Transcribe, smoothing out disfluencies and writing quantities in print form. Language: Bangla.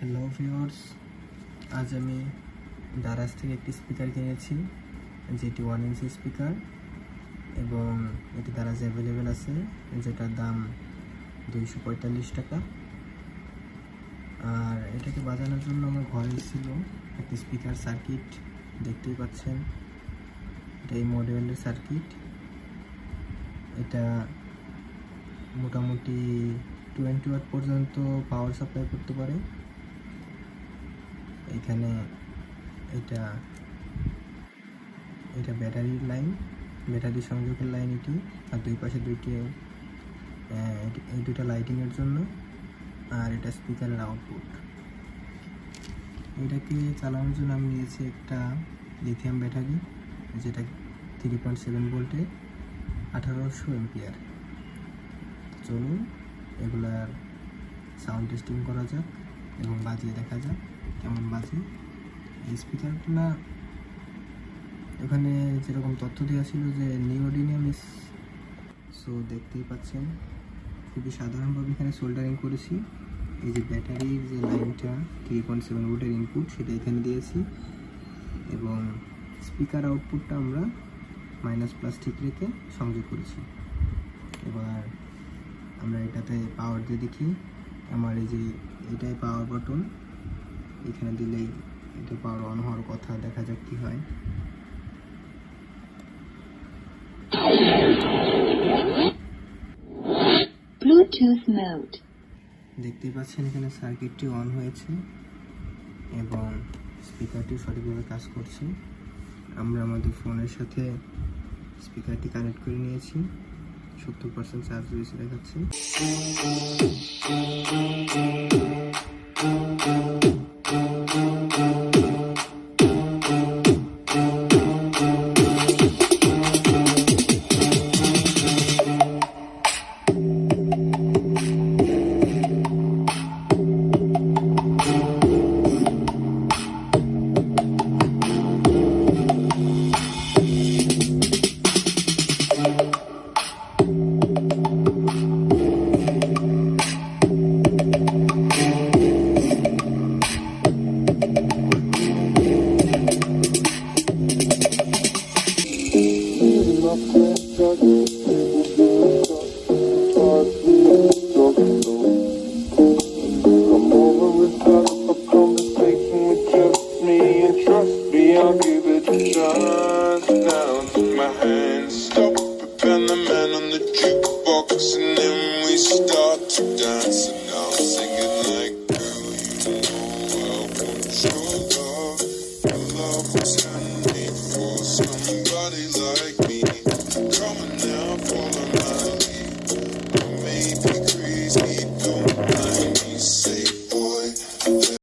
হ্যালো ভিউয়ার্স, আজ আমি দারাজ থেকে একটি স্পিকার কিনেছি, যেটি 1 ইঞ্চি স্পিকার এবং এটি দারাজ অ্যাভেলেবেল আছে, যেটার দাম 245 টাকা। আর এটাকে বাজানোর জন্য আমার ঘরে ছিল একটি স্পিকার সার্কিট, দেখতেই পাচ্ছেন এটা এই মডেলের সার্কিট। এটা মোটামুটি 20 ওয়াট পর্যন্ত পাওয়ার সাপ্লাই করতে পারে। এখানে এটা ব্যাটারির লাইন, ব্যাটারি সংযোগের লাইন এটি, আর দুই পাশে এই দুটা লাইটিংয়ের জন্য, আর এটা স্পিকারের আউটপুট। এটাকে চালানোর জন্য আমি নিয়েছি একটা লিথিয়াম ব্যাটারি, যেটা 3.7 ভোল্টের 1800 এম্পিয়ার। চলুন এগুলার সাউন্ড টেস্টিং করা যাক এবং বাজিয়ে দেখা যাক কেমন বাজে। এই স্পিকারগুলো এখানে যেরকম তথ্য দেওয়া ছিল যে নিওডিমিয়াম সো দেখতেই পাচ্ছেন খুবই সাধারণভাবে এখানে সোল্ডারিং করেছি। এই যে ব্যাটারির যে লাইনটা 3.7 ভোল্টের ইনপুট, সেটা এখানে দিয়েছি এবং স্পিকার আউটপুটটা আমরা মাইনাস প্লাস ঠিক রেখে সংযোগ করেছি। এবার আমরা এটাতে পাওয়ার দিয়ে দেখি। আমার এই যে এটাই পাওয়ার বাটন, এখানে দিলেই এটা পাওয়ার অন হওয়ার কথা, দেখা যাক কি হয়। Bluetooth mode. দেখতেই পাচ্ছেন এখানে সার্কিটটি অন হয়েছে এবং স্পিকারটি সঠিকভাবে কাজ করছে। আমরা আমাদের ফোনের সাথে স্পিকারটি কানেক্ট করে নিয়েছি, 70% চার্জ রয়েছে দেখাচ্ছে। I'll give it a chance. Now take my hand, stop it, and the man on the jukebox, and then we start to dance. And I'm singing like, girl, you know I want your love. Your love was handmade for somebody like me. Come on now, follow my lead. I may be crazy.